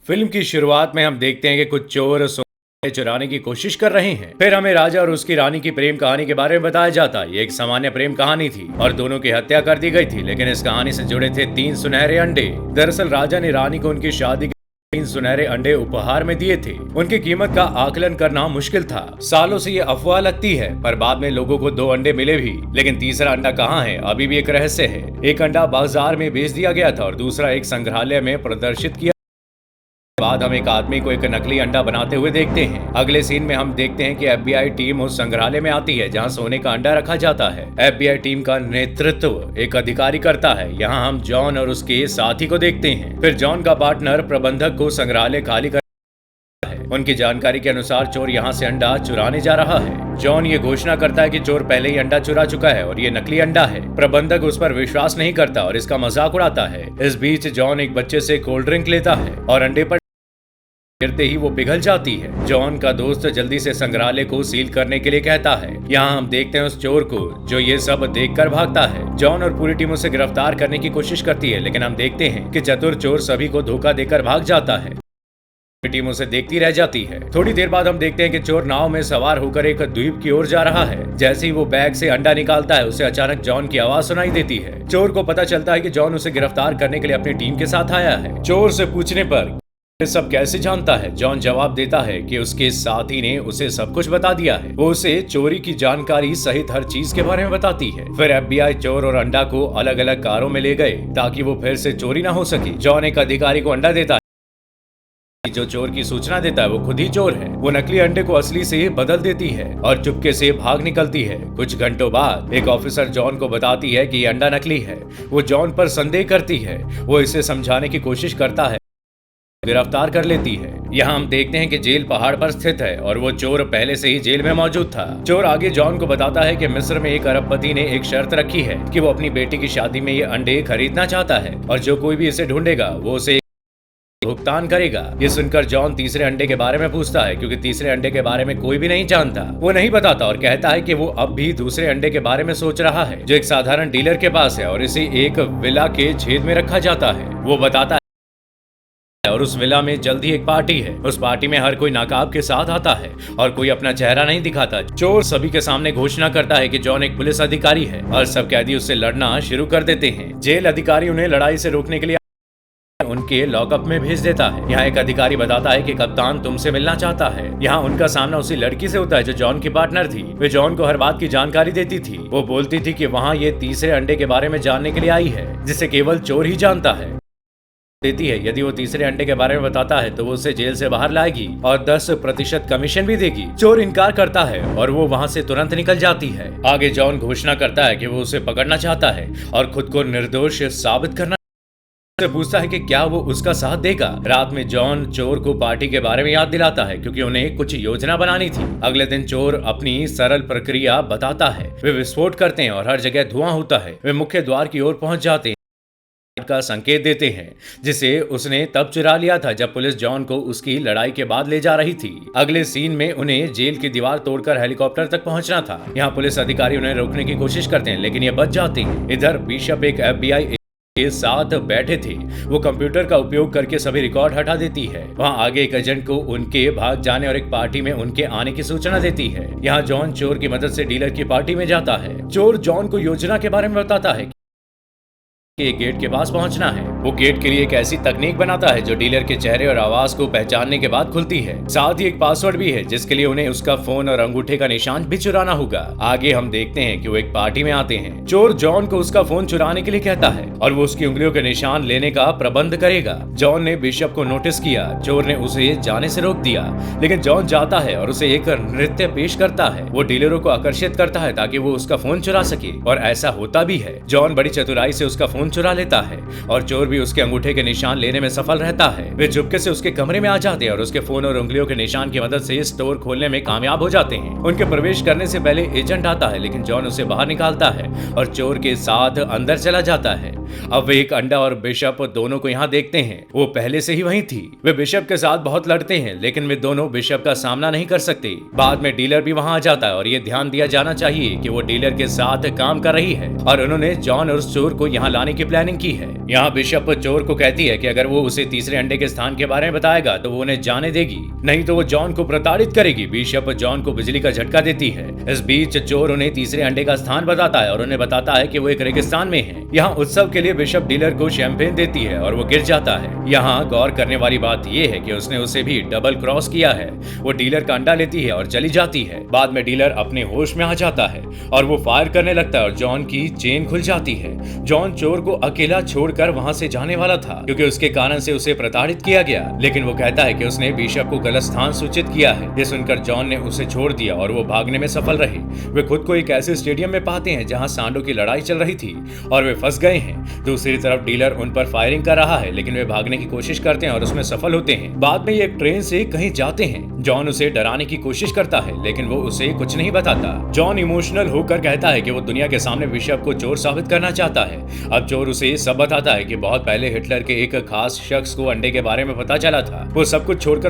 Film की शुरुआत में हम देखते हैं कि कुछ चोर सोने चुराने की कोशिश कर रहे हैं। फिर हमें राजा और उसकी रानी की प्रेम कहानी के बारे में बताया जाता है। ये एक सामान्य प्रेम कहानी थी और दोनों की हत्या कर दी गई थी, लेकिन इस कहानी से जुड़े थे 3 सुनहरे अंडे। दरअसल राजा ने रानी को उनकी शादी के 3 सुनहरे अंडे उपहार में दिए थे। उनकी कीमत का आकलन करना मुश्किल था। सालों से ये अफवाह लगती है, पर बाद में लोगों को 2 अंडे मिले भी, लेकिन तीसरा अंडा कहाँ है अभी भी एक रहस्य है। एक अंडा बाजार में बेच दिया गया था और दूसरा एक संग्रहालय में प्रदर्शित किया। बाद हम एक आदमी को एक नकली अंडा बनाते हुए देखते हैं। अगले सीन में हम देखते हैं कि एफबीआई टीम उस संग्रहालय में आती है जहां सोने का अंडा रखा जाता है। एफबीआई टीम का नेतृत्व एक अधिकारी करता है। यहां हम जॉन और उसके साथी को देखते हैं। फिर जॉन का पार्टनर प्रबंधक को संग्रहालय खाली कर उनकी जानकारी के अनुसार चोर यहाँ से अंडा चुराने जा रहा है। जॉन ये घोषणा करता है कि चोर पहले ही अंडा चुरा चुका है और ये नकली अंडा है। प्रबंधक उस पर विश्वास नहीं करता और इसका मजाक उड़ाता है। इस बीच जॉन एक बच्चे से कोल्ड ड्रिंक लेता है और अंडे पर गिरते ही वो पिघल जाती है। जॉन का दोस्त जल्दी से संग्रहालय को सील करने के लिए कहता है। यहाँ हम देखते हैं उस चोर को जो ये सब देखकर भागता है। जॉन और पूरी टीम उसे गिरफ्तार करने की कोशिश करती है, लेकिन हम देखते हैं कि चतुर चोर सभी को धोखा देकर भाग जाता है। टीम उसे देखती रह जाती है। थोड़ी देर बाद हम देखते हैं कि चोर नाव में सवार होकर एक द्वीप की ओर जा रहा है। जैसे ही वो बैग से अंडा निकालता है, उसे अचानक जॉन की आवाज सुनाई देती है। चोर को पता चलता है कि जॉन उसे गिरफ्तार करने के लिए अपनी टीम के साथ आया है। चोर से पूछने पर ये सब कैसे जानता है, जॉन जवाब देता है कि उसके साथी ने उसे सब कुछ बता दिया है। वो उसे चोरी की जानकारी सहित हर चीज के बारे में बताती है। फिर एफबीआई चोर और अंडा को अलग अलग कारों में ले गए ताकि वो फिर से चोरी ना हो सके। जॉन एक अधिकारी को अंडा देता है। जो चोर की सूचना देता है वो खुद ही चोर है। वो नकली अंडे को असली से बदल देती है और चुपके से भाग निकलती है। कुछ घंटों बाद एक ऑफिसर जॉन को बताती है कि ये अंडा नकली है। वो जॉन पर संदेह करती है। वो इसे समझाने की कोशिश करता है, गिरफ्तार कर लेती है। यहाँ हम देखते हैं कि जेल पहाड़ पर स्थित है और वो चोर पहले से ही जेल में मौजूद था। चोर आगे जॉन को बताता है कि मिस्र में एक अरबपति ने एक शर्त रखी है कि वो अपनी बेटी की शादी में ये अंडे खरीदना चाहता है और जो कोई भी इसे ढूंढेगा वो उसे भुगतान करेगा। ये सुनकर जॉन तीसरे अंडे के बारे में पूछता है, क्योंकि तीसरे अंडे के बारे में कोई भी नहीं जानता। वो नहीं बताता और कहता है कि वो अब भी दूसरे अंडे के बारे में सोच रहा है जो एक साधारण डीलर के पास है और इसे एक विला के छेद में रखा जाता है। वो बताता है और उस विला में जल्द ही एक पार्टी है। उस पार्टी में हर कोई नकाब के साथ आता है और कोई अपना चेहरा नहीं दिखाता। चोर सभी के सामने घोषणा करता है कि जॉन एक पुलिस अधिकारी है और सब कैदी उससे लड़ना शुरू कर देते हैं। जेल अधिकारी उन्हें लड़ाई से रोकने के लिए उनके लॉकअप में भेज देता है। यहाँ एक अधिकारी बताता है कि कप्तान तुमसे मिलना चाहता है। यहाँ उनका सामना उसी लड़की से होता है जो जॉन की पार्टनर थी। वे जॉन को हर बात की जानकारी देती थी। वो बोलती थी कि वहाँ ये तीसरे अंडे के बारे में जानने के लिए आई है जिसे केवल चोर ही जानता है। देती है यदि वो तीसरे अंडे के बारे में बताता है तो वो उसे जेल से बाहर लाएगी और 10% कमीशन भी देगी। चोर इनकार करता है और वो वहाँ से तुरंत निकल जाती है। आगे जॉन घोषणा करता है कि वो उसे पकड़ना चाहता है और खुद को निर्दोष साबित करना से पूछता है कि क्या वो उसका साथ देगा। रात में जॉन चोर को पार्टी के बारे में याद दिलाता है क्योंकि उन्हें कुछ योजना बनानी थी। अगले दिन चोर अपनी सरल प्रक्रिया बताता है। वे विस्फोट करते हैं और हर जगह धुआं होता है। वे मुख्य द्वार की ओर पहुंच जाते हैं का संकेत देते हैं जिसे उसने तब चुरा लिया था जब पुलिस जॉन को उसकी लड़ाई के बाद ले जा रही थी। अगले सीन में उन्हें जेल की दीवार तोड़कर हेलीकॉप्टर तक पहुंचना था। यहाँ पुलिस अधिकारी उन्हें रोकने की कोशिश करते हैं लेकिन ये बच जाते हैं। इधर बिशप एक एफबीआई के साथ बैठे थे। वो कंप्यूटर का उपयोग करके सभी रिकॉर्ड हटा देती है। वहाँ आगे एक एजेंट को उनके भाग जाने और एक पार्टी में उनके आने की सूचना देती है। यहाँ जॉन चोर की मदद से डीलर की पार्टी में जाता है। चोर जॉन को योजना के बारे में बताता है कि गेट के पास पहुंचना है। वो गेट के लिए एक ऐसी तकनीक बनाता है जो डीलर के चेहरे और आवाज को पहचानने के बाद खुलती है। साथ ही एक पासवर्ड भी है जिसके लिए उन्हें उसका फोन और अंगूठे का निशान भी चुराना होगा। आगे हम देखते हैं कि वो एक पार्टी में आते हैं। चोर जॉन को उसका फोन चुराने के लिए कहता है और वो उसकी उंगलियों के निशान लेने का प्रबंध करेगा। जॉन ने बिशप को नोटिस किया। चोर ने उसे जाने से रोक दिया, लेकिन जॉन जाता है और उसे एक नृत्य पेश करता है। वो डीलरों को आकर्षित करता है ताकि वो उसका फोन चुरा सके और ऐसा होता भी है। जॉन बड़ी चतुराई से उसका फोन चुरा लेता है और चोर भी उसके अंगूठे के निशान लेने में सफल रहता है। वे चुपके से उसके कमरे में आ जाते हैं और उसके फोन और उंगलियों के निशान की मदद से स्टोर खोलने में कामयाब हो जाते हैं। उनके प्रवेश करने से पहले एजेंट आता है, लेकिन जॉन उसे बाहर निकालता है और चोर के साथ अंदर चला जाता है। अब वे एक अंडा और बिशप दोनों को यहाँ देखते हैं। वो पहले से ही वहीं थी। वे बिशप के साथ बहुत लड़ते हैं, लेकिन वे दोनों बिशप का सामना नहीं कर सकते। बाद में डीलर भी वहाँ आ जाता है और ये ध्यान दिया जाना चाहिए कि वो डीलर के साथ काम कर रही है और उन्होंने जॉन और चोर को यहाँ लाने की प्लानिंग की है। यहाँ बिशप बिशप चोर को कहती है कि अगर वो उसे तीसरे अंडे के स्थान के बारे में बताएगा तो वो उन्हें जाने देगी, नहीं तो वो जॉन को प्रताड़ित करेगी। बिशप जॉन को बिजली का झटका देती है। इस बीच चोर उन्हें तीसरे अंडे का स्थान बताता है और उन्हें बताता है कि वो एक रेगिस्तान में है। यहाँ उत्सव के लिए बिशप डीलर को शैंपेन देती है और वो गिर जाता है। यहाँ गौर करने वाली बात ये है कि उसने उसे भी डबल क्रॉस किया है। वो डीलर का अंडा लेती है और चली जाती है। बाद में डीलर अपने होश में आ जाता है और वो फायर करने लगता है और जॉन की चेन खुल जाती है। जॉन चोर को अकेला छोड़कर वहां से जाने वाला था क्योंकि उसके कारण से उसे प्रताड़ित किया गया, लेकिन वो कहता है कि उसने बिशप को गलत स्थान सूचित किया है। ये सुनकर जॉन ने उसे छोड़ दिया और वो भागने में सफल रहे। वे खुद को एक ऐसे स्टेडियम में पाते हैं जहां सांडों की लड़ाई चल रही थी और वे फंस गए हैं। दूसरी तरफ डीलर उन पर फायरिंग कर रहा है, लेकिन वे भागने की कोशिश करते हैं और उसमें सफल होते हैं। बाद में ये एक ट्रेन से कहीं जाते हैं। जॉन उसे डराने की कोशिश करता है, लेकिन वो उसे कुछ नहीं बताता। जॉन इमोशनल होकर कहता है कि वो दुनिया के सामने बिशप को चोर साबित करना चाहता है। अब चोर उसे सब बताता है कि बहुत पहले हिटलर के एक खास शख्स को अंडे के बारे में पता चला था। वो सब कुछ छोड़कर